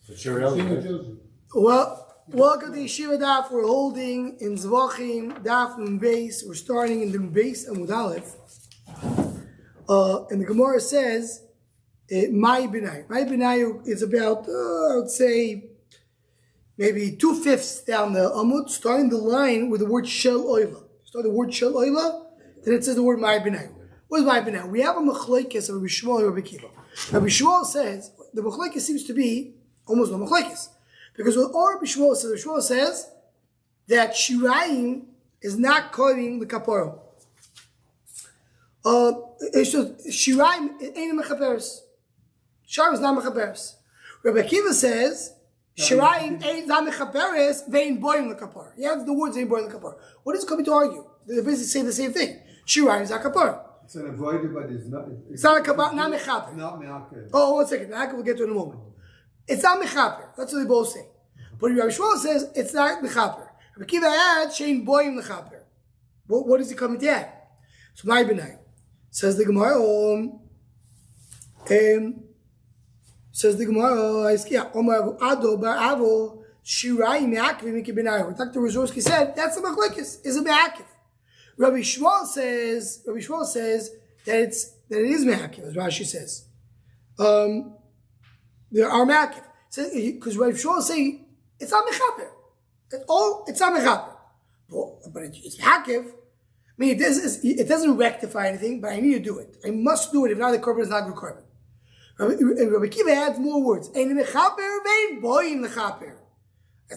Well, welcome to the Yeshiva Daf. We're holding in Zevachim, Daf Nun Beis. We're starting in Nun Beis and Amud Aleph. And the Gemara says, "My B'nai." My B'nai is about, I would say, maybe 2/5 down the Amud, starting the line with the word Shel Oila. Start the word Shel Oila, then it says the word My B'nai. What is My B'nai? We have a Machlekes of Rabbi Shmuel and Rabbi Kiva. Rabbi Shmuel says, the Machlekes seems to be almost no Machlekes. Because what Rabbi Shmuel says that Shiraim is not calling the Kapara. Shiraim ain't Mechaperes. Shiraim is not Mechaperes. Rabbi Kiva says Shiraim ain't not Mechaperes, vein boim the Kapara. He adds the words vein boim the Kapara. What is it coming to argue? They basically say the same thing. Shiraim is not Kapara. It's an avoided, but it's not. It's not a Kapara, not Mechaper. Not Mechaper. Oh, 1 second. Mechaper we'll get to in a moment. It's not Mechaper. That's what they both say. But Rabbi Shmuel says it's not Mechaper. Rabbi Kiva adds Shein boim Mechaper. What is he coming to add? So my B'nai. Says the Gemara, Omar Ado Bar Avo Shirai Me'akiv Miki B'nai. Dr. Rozorski said that's the Machlekes. Is a Me'akiv. Rabbi Shmuel says that it is Me'akiv, as Rashi says. There are Me'akiv. Because Rabbi Shmuel say it's not Mechaper. It's not Mechaper. But it's Me'akiv. I mean, it doesn't rectify anything, but I need to do it. I must do it. If not, the korban is not good korban. Rabbi Kiva adds more words. It's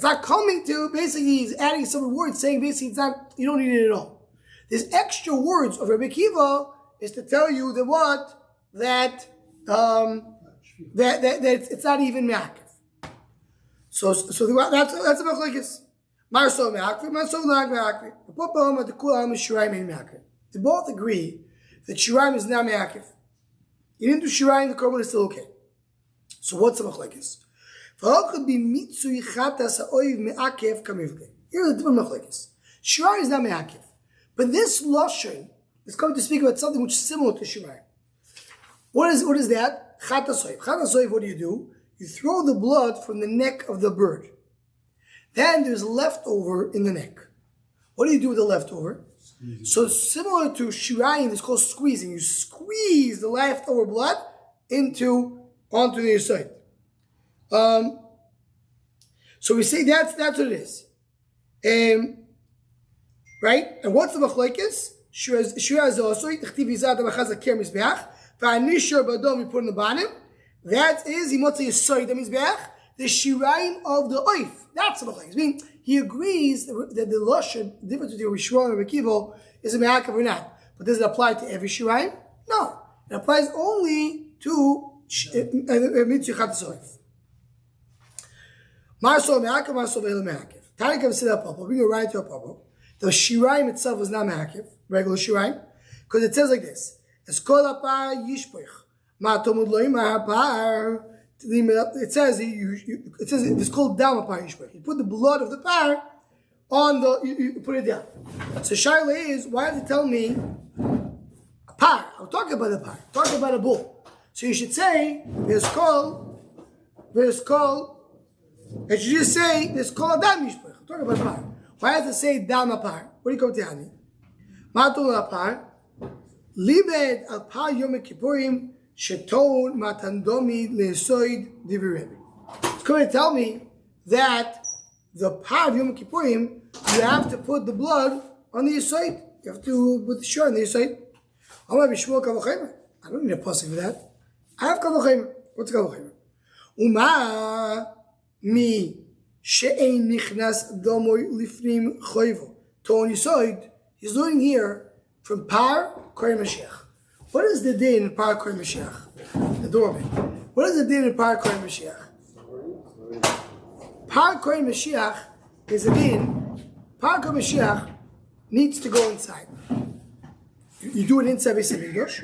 not coming to, basically, he's adding some words saying basically it's not, you don't need it at all. There's extra words of Rabbi Kiva is to tell you that what? That it's not even me'akiv. So that's a machlekes. Marso me'akiv, marso not me'akiv. They both agree that shiraim is not me'akiv. You didn't do shiraim, the korban is still okay. So what's the machlekes? Here's a different machlekes. Shiraim is not me'akiv. But this lashon is coming to speak about something which is similar to shiraim. What is that? Chatasoiv. Chatasoiv, what do? You throw the blood from the neck of the bird. Then there's leftover in the neck. What do you do with the leftover? So similar to shirayim, it's called squeezing. You squeeze the leftover blood onto the side. So we say that's what it is. Right? And what's the machlekes? Shira zosoi tchtiv yizad abachaz aker mizbeach v'anishar badom we put in the bottom. That is imotzi yisoy the mizbeach, the shirayim of the oif. That's the machlekes. I mean, he agrees that the lashon, the difference between Rabbi Shmuel and Rabbi Kiva is a me'akav or not. But does it apply to every shirayim? No. It applies only to mitzvah chatasoif. Marso me'akav, marso ve'el me'akav. Tanikav said that papa. Bring it right to a papa. The shirayim itself is not me'akav, regular shirayim, because it says like this: "Eskol apar yishpoich ma'atomud loim ha'apar." It says it's called dam apar yishpoich. You put the blood of the par on you put it down. So shaila is, why does it tell me a par? I'm talking about a par. I'm talking about a bull. So you should say eskol. It should just say eskol dam yishpoich. I'm talking about a par. Why does it say dam apar? What do you come to me? Matul apar, libed al par yom kippurim sheton matandomi lesoid divirebi. It's going to tell me that the par of yom kippurim, you have to put the blood on the yisoid. You have to put the shore on the yisoid. I don't need a pasuk for that. I have kavachemer. What's kavachemer? Uma mi. She'ein nichnas domoy lifnim choyvo. Ton yisoid. He's learning here from Par Koy Mashiach. What is the din in Par Koy Mashiach? The doorman. What is the din in Par Koy Mashiach? Par Koy Mashiach is a din. Par Koy Mashiach needs to go inside. You do it inside Beis Hamikdash,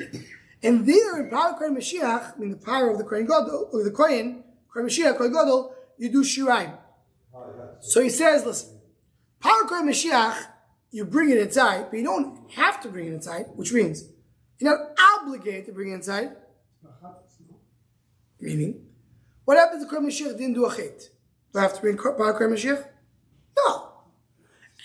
and there in Par Koy Mashiach, I mean the power of the Kohen Gadol or the Kohen Koy Mashiach Koy Gadol, you do shiraim. So he says, listen, Par Koy Mashiach, you bring it inside, but you don't have to bring it inside, which means you're not obligated to bring it inside. Meaning, What happens if Kohen Mashiach didn't do a chait? Do I have to bring Kohen Mashiach? No.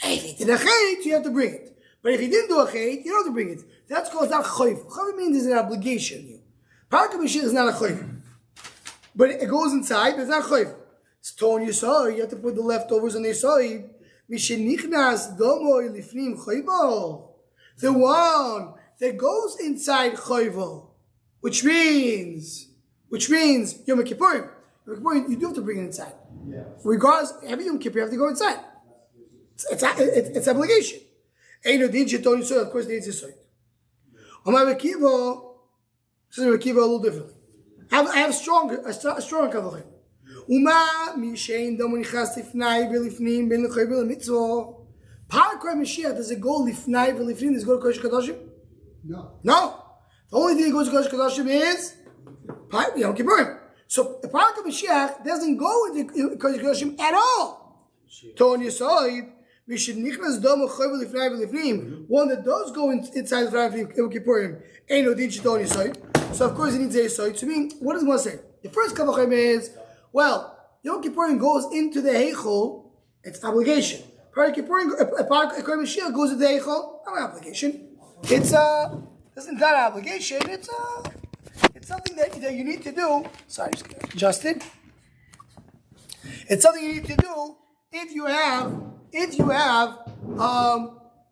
If he did a chait, you have to bring it. But if he didn't do a chait, you don't have to bring it. That's called not chayv. Chayv means there's an obligation. Kohen Mashiach is not a chayv. But it goes inside, but it's not chayv. Stone you saw, you have to put the leftovers on the side. Mishenichnas domoy lifnim chayvo. The one that goes inside chayvo, which means Yom Kippurim. Yom Kippurim, you do have to bring it inside. Yeah. Regardless, every Yom Kippur you have to go inside. It's obligation. Of course, it needs a side. Amar Rekiva, says Rekiva a little differently. I have a strong kavachem. Uma mishein domo nichas lifnai v'lifnim ben l'chayv v'l'mitzvah. Par Kohen Mashiach, does it go lifnai v'lifnim? Does it go to Kodesh Kodashim? No. The only thing that goes to Kodesh Kodashim is Yom Kippurim. So the Par Kohen Mashiach doesn't go into Kodesh Kodashim at all. Ton Yesod, Mishid Nichnas Domo Chayv Lifnai V'Lifnim. One that does go inside the Lifnai Yom Kippurim, ain't no din Ton Yesod. So of course it needs a Yesod. So I mean, what does one say? The first kavachem is, well, Yom Kippurim goes into the Heichel, it's obligation. Par Kippurim, Kohen Mashiach goes into the Heichel, not an obligation. It's not an obligation. It's something that you need to do. Sorry, just get adjusted. It's something you need to do if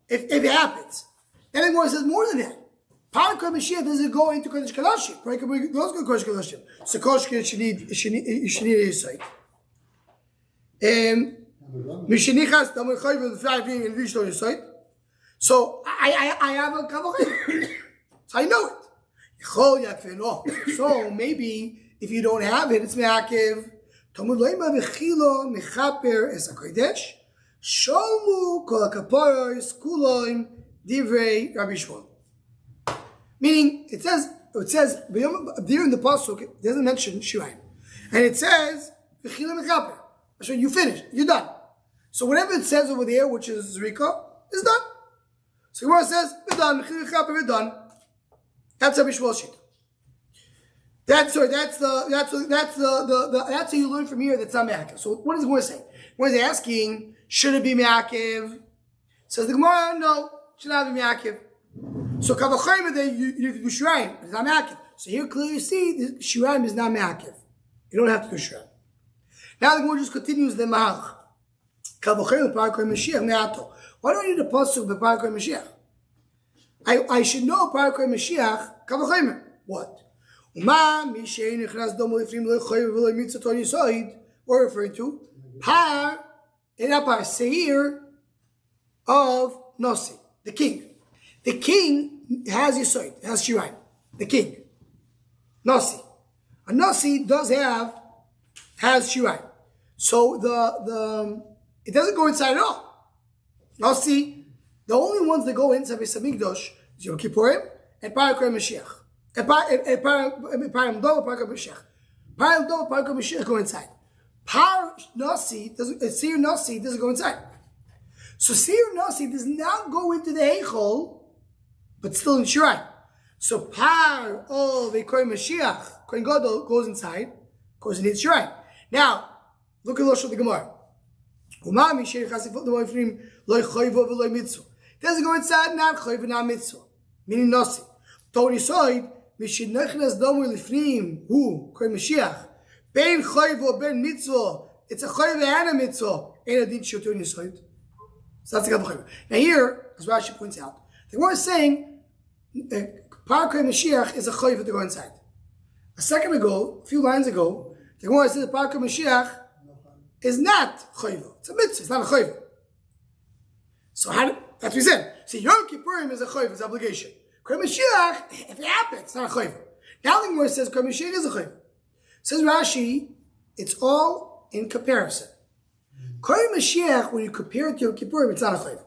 it happens. And then more says more than that. Par Kohen Mashiach doesn't go into Kodesh Kodashim. Par Kippurim does go to Kodesh Kodashim. So Kodesh should need a site. Mishenichas Domo Chayv V'Lifnim in Rishon Yisayt. So I have a kavachem. So I know it. So maybe if you don't have it, it's me'akev. Talmud lo'ima v'chilo mechaper es hakodesh. Sholmu kol hakaporos kuloim divrei Rabbi Shmuel. Meaning, it says during the pasuk, it doesn't mention shirayim, and it says v'chilo mechaper. So you finish, you're done. So whatever it says over there, which is zrika, is done. So Gemara says, we're done. We're done. That's Rabbi Shmuel's shita. That's how you learn from here. That's not me'akev. So what is Gemara saying? Gemara is asking, should it be me'akev? Says the Gemara, no, should not be me'akev. So kavachayim that you need to do shirayim, it's not me'akev. So here clearly you see the shirayim is not me'akev. You don't have to do shirayim. Now the Gemara just continues the mahalach. Kavachayim par Kohen Mashiach me'ato. Why do I need a pasuk by Par Kohen Mashiach? I should know Par Kohen Mashiach kavachayim. What? Uma mishein nichnas domo lifnim lo chayv v'lo mitzvah ton yisoid. We're referring to Par Seir of Nasi, the king. The king has yisoid, has shirayim. The king, Nasi. A Nasi has shirayim. So it doesn't go inside at all. Nasi, the only ones that go inside is Hamikdash is Yom Kippurim and Par Kohen Mashiach. And Par Yom Dov, Par Kohen Mashiach. Par Yom Dov, Par Kohen Mashiach go inside. Seir Nasi doesn't go inside. So Seir Nasi does not go into the Heichel, but still in Shirayim. So Par of a Kohen Mashiach, Kohen Gadol goes inside, goes into Shirayim. Now, look at the Gemara. It doesn't go inside, not chayv, not mitzvah. Meaning nasi. Tony side, mishid nechnas domu lifnim, hu, kohen Mashiach. Ben chayv ben mitzvah. It's a chayv and a mitzvah. Ain't a din shotu on your side. So that's the kavachayv. Now here, as Rashi points out, the Gemara is saying, Par Kohen Mashiach is a chayv to go inside. A few lines ago, the Gemara says Par Kohen Mashiach is not chayva. It's a mitzvah. It's not a chayva. So that's what we said. See, Yom Kippurim is a chayva. It's an obligation. Kohen Mashiach, if it happens, it's not a chayva. Now the Gemara says Kohen Mashiach is a chayva. Says Rashi, it's all in comparison. Kohen Mashiach, when you compare it to Yom Kippurim, it's not a chayva.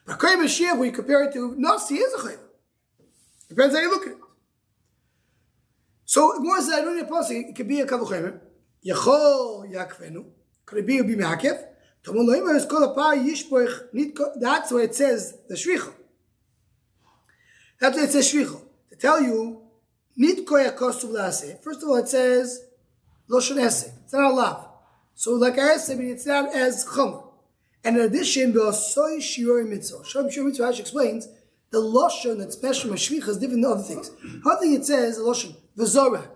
But Kohen Mashiach, when you compare it to Nasi, is a chayva. Depends how you look at it. So the Gemara says, I don't need a pasuk. It could be a kavachayim. Yachol yakvenu. Could it be me'akev? That's why it says the shvicha. That's why it says shvicha. To tell you, nitko yakosuv la'aseh. First of all, it says Loshen Esek. It's not a lav. So like I said, it's not as chomer. And in addition, Be'asoi Shiori Mitzvah. Shiori Mitzvah Rashi explains the Loshen that's special from Shvicha is different than other things. Other thing it says, the Loshen, V'zorak,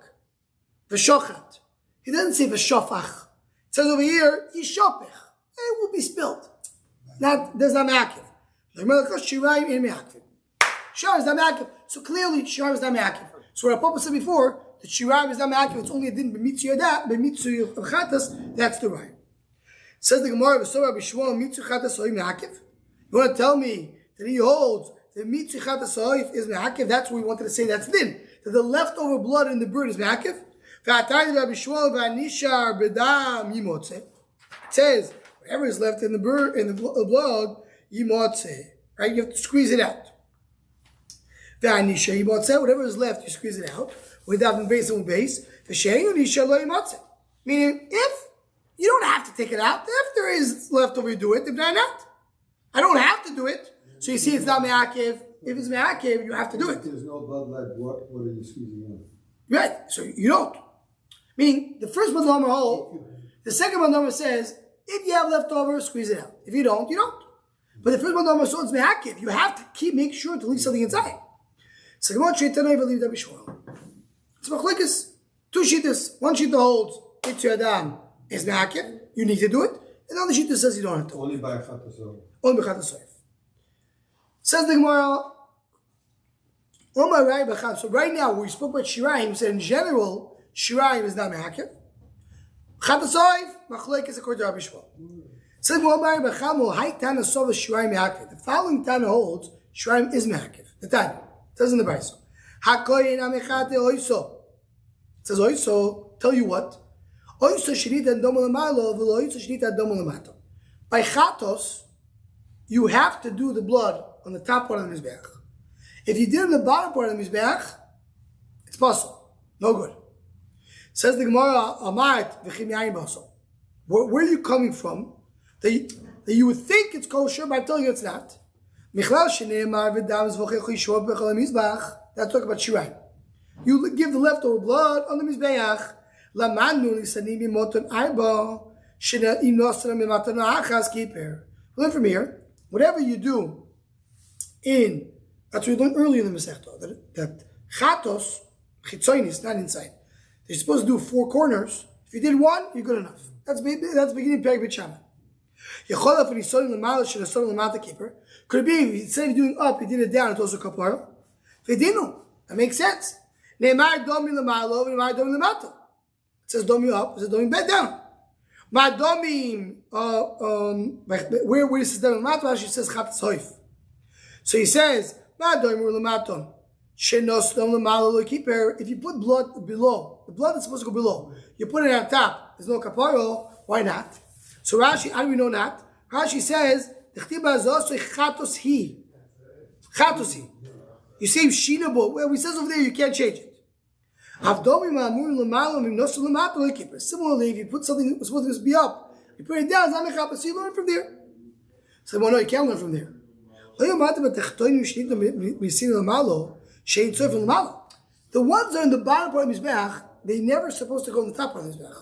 V'shochat. He doesn't say V'shofach. It says over here, Yishopech. It will be spilled. There's not Me'akiv. Shiraim in Me'akiv. Shiraim is not Me'akiv. So clearly, Shiraim is not Me'akiv. So what our Papa said before, that Shiraim is not Me'akiv, it's only a din b'mitzu yadat, b'mitzu chatas, that's the right. Says the Gemara, V'sorah b'shmuel mitzu chatas oim Me'akiv. You want to tell me that he holds the mitzu chatas oim is Me'akiv? That's what we wanted to say, that's din. That the leftover blood in the bird is Me'akiv. It says, whatever is left in the bird, in the blood, yimotze. Right? You have to squeeze it out. Whatever is left, you squeeze it out. Without base and base. Meaning, if you don't have to take it out, if there is leftover, you do it. If not, I don't have to do it. So you see, it's not me'akev. If it's me'akev, you have to do it. If there's no blood left, what are you squeezing out? Right. So you don't. Meaning, the first one number hold. The second one number says, if you have leftover, squeeze it out. If you don't, you don't. But the first one number says it's me'akev. You have to make sure to leave something inside. So come on, Shaitanai believe that b'shmuel. It's machlekes. Two shittas. One shitta holds Itzu Adam is me'akev. You need to do it. And the other shitta says you don't have to. Only by a chatasov. Only by chatasov. Says the Gemara. So right now, we spoke about Shiraim. We said in general, Shiraim is not me'akev. Chatasov, machlekes according to Rabbi Shmuel. Says the following Tana holds Shiraim is me'akev. The Tana. It says in the Brayso. It says oiso, tell you what. Oiso shenita domo lamalo, v'lo oiso shenita domo lamato. By chatos, you have to do the blood on the top part of the mizbeach. If you did it on the bottom part of the mizbeach, it's possible. No good. Says the Gemara, Amaret v'chim yayin baso. Where are you coming from? That you would think it's kosher, but I tell you it's not. Michlal shene'emar v'dam zvochech yishor b'chol mizbach. That's talking about shiraim. You give the leftover blood on the mizbeach. Lamanu lisanim imoton arba shena inosra mimatan achas kiper. Learn from here. Whatever you do in, that's what we learned earlier in the Masechta, that chatos chitzonis, not inside. You're supposed to do 4 corners. If you did 1, you're good enough. That's beginning Perek Beit Shammai. Could it be instead of doing up, you did it down, it's also kapara? That makes sense. It says domi up, it says domi bed down. Where it says domi lamato, she says chatas hoif. So he says, if you put blood below, the blood is supposed to go below, you put it on top, there's no kapara, why not? So Rashi, how do we know that? Rashi says, chatos hi. You say shinabo. Well, it says over there you can't change it. Similarly, if you put something that was supposed to be up, you put it down, so you learn from there. So well, no, you can't learn from there. The ones that are in the bottom part of the mizbeach, they're never supposed to go in the top part of the mizbeach.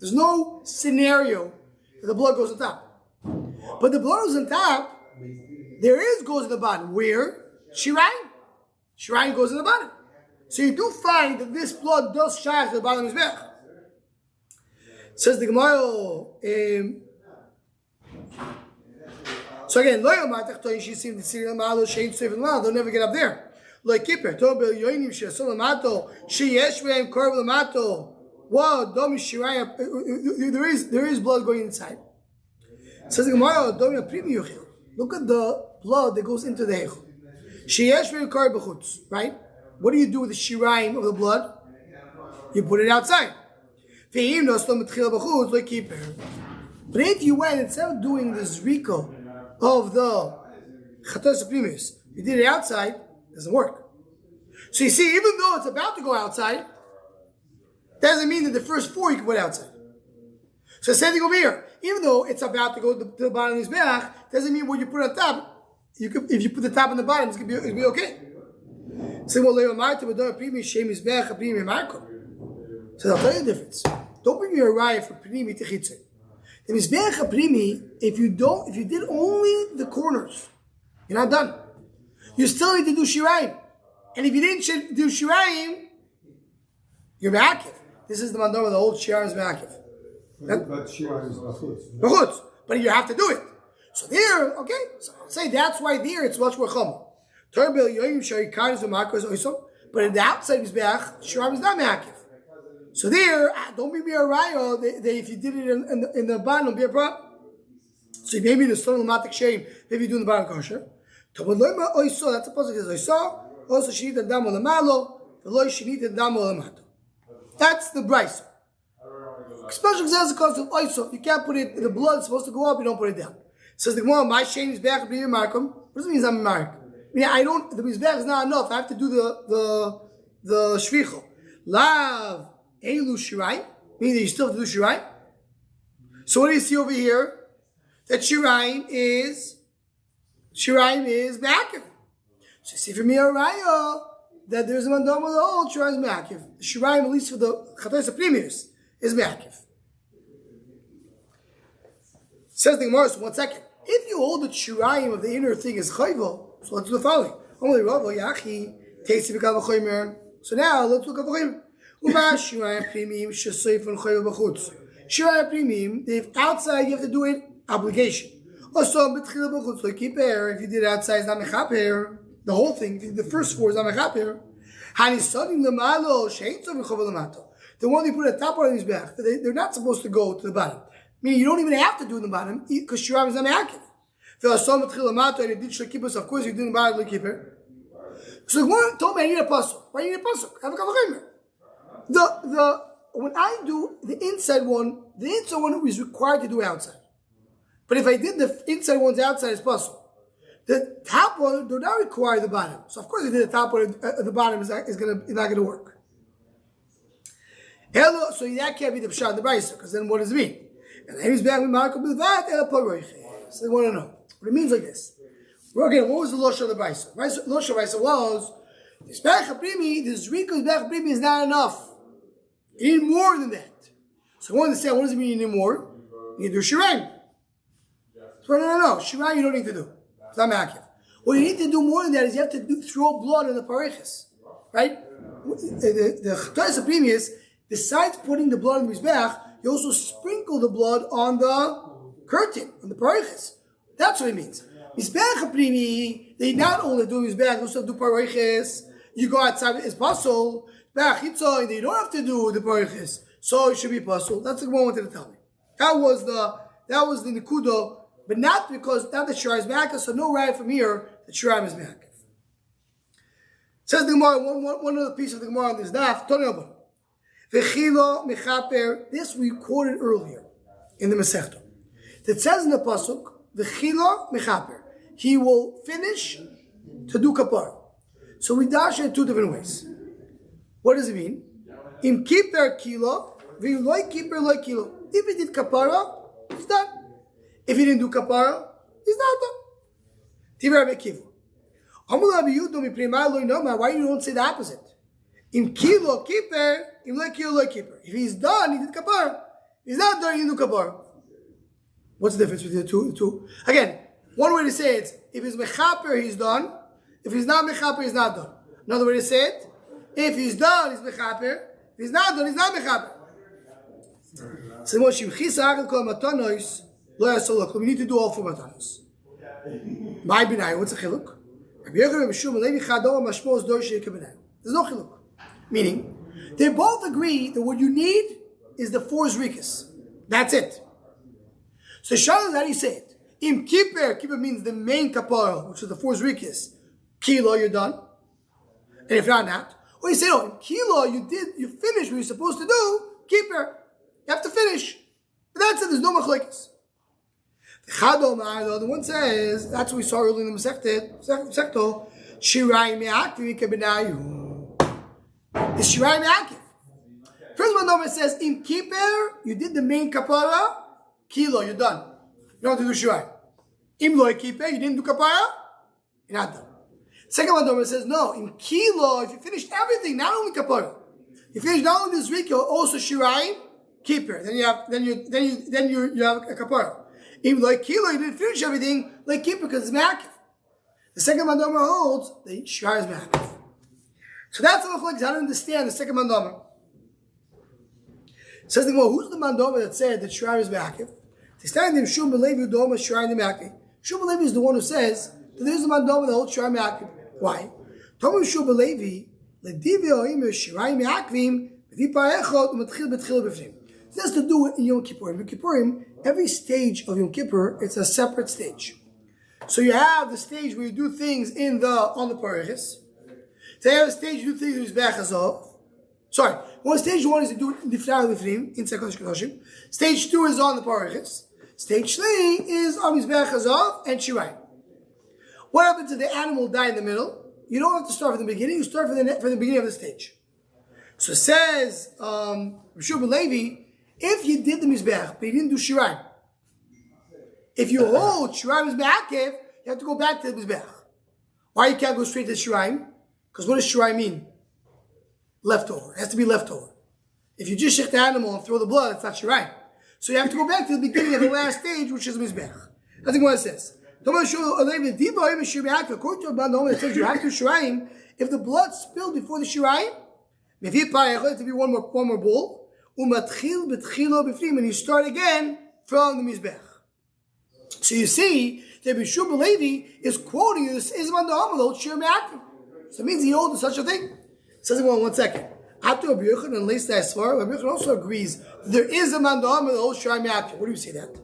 There's no scenario that the blood goes on top. But the blood goes on top, goes in the bottom. Where? Shiraim. Shiraim goes in the bottom. So you do find that this blood does shine to the bottom of his mizbeach. Says the Gemara. So again, they'll never get up there. Like Kippur, wow, there is blood going inside. Says the Gemara, look at the blood that goes into the hechel. Right? What do you do with the shiraim of the blood? You put it outside. But if you went, instead of doing the zrika of the chatos primus, you did it outside, it doesn't work. So you see, even though it's about to go outside, doesn't mean that the first 4 you can put outside. So same thing over here. Even though it's about to go to the bottom of the mizbeach, doesn't mean what you put on top. If you put the top on the bottom, it's gonna be okay. So I'll tell you the difference. don't bring me a raya for Pnimi Techitze. The Mizbeach Primi, if you did only the corners, you're not done. You still need to do Shiraim. And if you didn't do Shiraim, you're Ma'akiv. This is the mandama, the old Shiraim is Ma'akiv. But Shiraim is Bachutz. Bachutz. But you have to do it. So there, okay, so I'll say that's why there it's much more Chum. But in the outside Mizbeach, Shiraim is not Ma'akiv. So there, don't be a raya. If you did it in the bottom, it'll be a problem. So maybe the stone lamatik shame, maybe you do in the bottom kosher. That's a positive. I saw also shinit damo lamalo, v'loy shinit damo lamato. That's the brayso. Special example comes to oiso. You can't put it. The blood is supposed to go up. You don't put it down. Says the Gemara, my shame is back b'yir markum. What does it mean? I'm a mark. I mean, I don't. The mizbech is not enough. I have to do the shvicho. Lav. Elu Shiraim, meaning that you still have to do Shiraim. So what do you see over here? That Shiraim is Ma'akiv. So you see from here, Raya, that there's a mandam with the whole Shiraim is Ma'akiv. The Shiraim, at least for the Chatois Premiers, is Ma'akiv. Says the Gemara, so 1 second. If you hold the Shiraim of the inner thing is Chayvo, so let's do the following. So now let's look at the Chayvo. Shirayim primim, if outside you have to do it, obligation. Also, if you did it outside, it's not mechaper. The whole thing, the first 4 is not mechaper. The one you put at the top of his back, they're not supposed to go to the bottom. Meaning you don't even have to do the bottom because Shirayim is not mechaper. Of course, you do the bottom of the keeper. So the one told me I need a puzzle. Why do you need a puzzle? Have a kavachimer. When I do the inside one is required to do outside. But if I did the inside ones outside, it's possible. The top one do not require the bottom. So of course, if I did the top one, the bottom is not going to work. Hello, so that can't be the pshat the brayso, because then what does it mean? And then he's back with Marco Bilvat el Poroiche. So they want to know what it means like this. Again, what was the losha of the brayso? Losha of the brayso was this Riko's Bech Primi is not enough. You need more than that. So I want to say, what does it mean you need more? You need to do Shiraim. So no. Shiraim you don't need to do. It's not Ma'akiv. What you need to do more than that is you have to throw blood in the pareches. Right? The Chatois Primi is, besides putting the blood in the Mizbeach, you also sprinkle the blood on the curtain, on the pareches. That's what it means. Mizbeach Primi, they not only do Mizbeach, they also do pareches. You go outside, it's possible. And you don't have to do the pareches, so it should be possible. That's what I wanted to tell me. That was the nikudo, but not the Shiraim is Ma'akiv, so no right from here that Shiraim is Ma'akiv. Says the Gemara, one other piece of the Gemara on this daf, Tonei V'chilo mechaper. This we quoted earlier in the Masechta. That says in the pasuk, V'chilo mechaper. He will finish to do kapara. So we dash it 2 different ways. What does it mean? Im kiper kilo, v'loy kiper loy kilo. If he did kapara, he's done. If he didn't do kapara, he's not done. Tiver bekivu. Why you don't say the opposite? Im kilo kiper, im loy kilo loy kiper. If he's done, he did kapara. If he's not done, he didn't do kapara. What's the difference between the two? Again, one way to say it is, if he's mechaper, he's done. If he's not mechaper, he's not done. Another way to say it, if he's done, he's mechaper. If he's not done, he's not mechaper. So we need to do all 4 matanos. My binay, what's a chiluk? There's no chiluk. Meaning, they both agree that what you need is the 4 zrikas. That's it. So Shalom, how do you say it? Im kiper means the main kapara, which is the 4 zrikas. Kilo, you're done. And if not, or you say, no, in kilo, you finished what you're supposed to do, keeper. You have to finish. But that's it, there's no machlekes. The other one says, that's what we saw earlier in the Masechta, Shirayim me'aktiv ikabenayu. It's Shirayim me'aktiv. First one number says, in keeper, you did the main kapara, kilo, you're done. You don't have to do Shirayim. Im loy keeper, you didn't do kapara, you're not done. Second one says, no, in kilo, if you finished everything, not only kapara, you finished not only the zrika, also Shirayim, keeper. Then you have a kapara. Even like kilo, you didn't finish everything like keeper because it's ma'akiv. The second mandama holds the shrar is ma'akiv. So that's the machlokes how to understand the second mandama. Says the Gemara, who's the mandama that said that shrar is ma'akiv? They stand in Shum Belevi Doma Shrar in the ma'akiv. Shum Belevi is the one who says that there's a mandama that holds shrar ma'akiv. Why? Tomu Shum Belevi ledivi oimer shrar ma'akivim v'viparechot u'matchil betchil b'fnim. This has to do in Yom Kippurim. Yom Kippurim, every stage of Yom Kippur, it's a separate stage. So you have the stage where you do things on the parechis. So you have a stage you do things with Mizbeach Hazov. Sorry, stage one is to do it Niftar Lifnim, inside Kodesh Kodashim. Stage 2 is on the parechis. Stage 3 is on Mizbeach Hazov and Shirayim. What happens if the animal died in the middle? You don't have to start from the beginning, you start from the beginning of the stage. So it says, Rishub Levi, if you did the Mizbeach, but you didn't do Shirayim, if you hold Shirayim is Ma'akev, you have to go back to the Mizbeach. Why you can't go straight to Shirayim? Because what does Shirayim mean? Leftover. It has to be leftover. If you just shech the animal and throw the blood, it's not Shirayim. So you have to go back to the beginning of the last stage, which is Mizbeach. That's what it says. According to Abban, it says you have to Shirayim. If the blood spilled before the Shirayim, it to be one more bowl. And you start again from the Mizbech. So you see that Bishub Levi is quoting this Izman Da'amalot Shir Me'akim. So it means he holds such a thing. Says it one second. After Rabbi Yochanan and Leis Svar, Rabbi Yochanan also agrees that there is a man Da'amalot Shir Me'akim. What do you say that?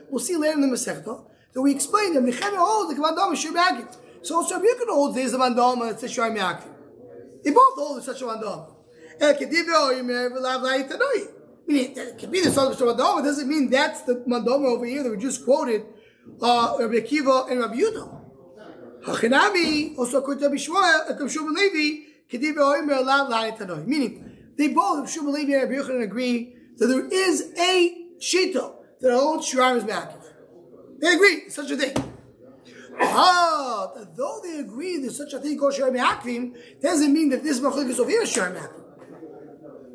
We'll see later in the Masechta that we explain that Nechemia holds the man Da'amalot Shir Me'akim. So also Rabbi Yochanan holds there is a man Da'amalot that Shir Me'akim. They both hold such a mandama. Meaning, it can be the such a mandama. It doesn't mean that's the mandama over here that we just quoted, Rabbi Akiva and Rabbi Yudah. Hachinami also according to Rabbi Shmuel, Shmuel Levi, meaning they both, Shmuel Levi and Rabbi Yochanan, agree that there is a shita that holds Shirayim is ma'akiv. They agree, it's such a thing. Though they agree there's such a thing called Shirayim Ma'akvim, doesn't mean that this machlokes over here is Shirayim Ma'akvim.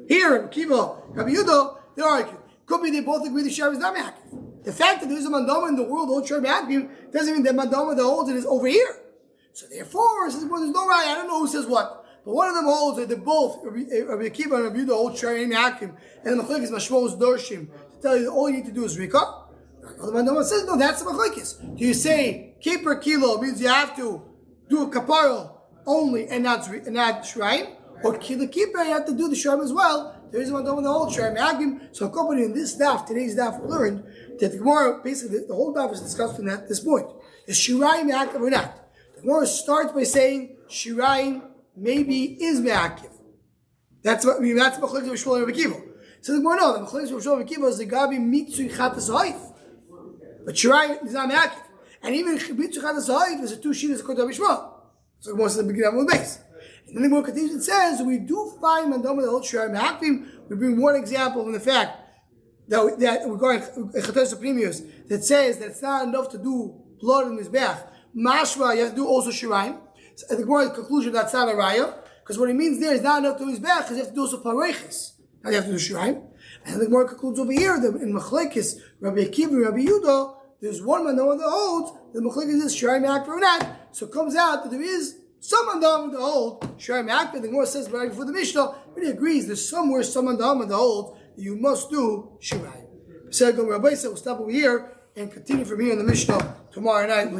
Here, Rabbi Akiva, Rabbi Yudah, they argue. Could be they both agree that Shirayim is not Ma'akvim. The fact that there is a mandama in the world that holds Shirayim Ma'akvim doesn't mean that mandama that holds it is over here. So therefore, says, well, there's no right. I don't know who says what. But one of them holds that they both, Rabbi Akiva and Rabbi Yudah, hold Shirayim Ma'akvim, and the machlokes Mashmos Dorshim to tell you that all you need to do is Rika. The mandama says, no, that's the machlokes. Do you say keeper kilo means you have to do a kapara only and not Shirayim? Or kilo keeper, you have to do the Shirayim as well. There is a mandama the whole Shirayim Agim. So accompanying in this daf, today's daf, we learned that the Gemara, basically, the whole daf is discussed from this point. Is Shirayim Me'akiv or not? The Gemara starts by saying Shirayim maybe is Me'akiv. That's machlokes of Shmuel and Rabbi Akiva. So the Gemara, no, the machlokes of Shmuel and Rabbi Akiva is the Gabi Mitzui Chatas Haif. But Shirayim is not Me'akiv. And even Mitzui Chatas Haif is a two sheet according to Rabbi Shmuel. So the Gemara says the beginning of the base. And then the Gemara continues and says, we do find mandama that holds Shirayim Me'akiv. We bring one example from the fact that regarding Chatos Supremius that says that it's not enough to do blood in Mizbeach. Mashra, you have to do also Shirayim. So at the Gemara's conclusion, that's not a raya, because what it means there is not enough to do Mizbeach, because you have to do also Parechis. Now you have to do Shirayim. And the Gemara concludes over here that in Machlekes, Rabbi Akiva and Rabbi Yudah, there's one mandama that holds, the Machlekes is Shirayim Me'akiv or not. So it comes out that there is some mandama that holds Shirayim Me'akiv. The Gemara says right before the Mishnah, but he agrees there's somewhere some mandama that holds that you must do Shirayim. So we'll stop over here and continue from here in the Mishnah tomorrow night.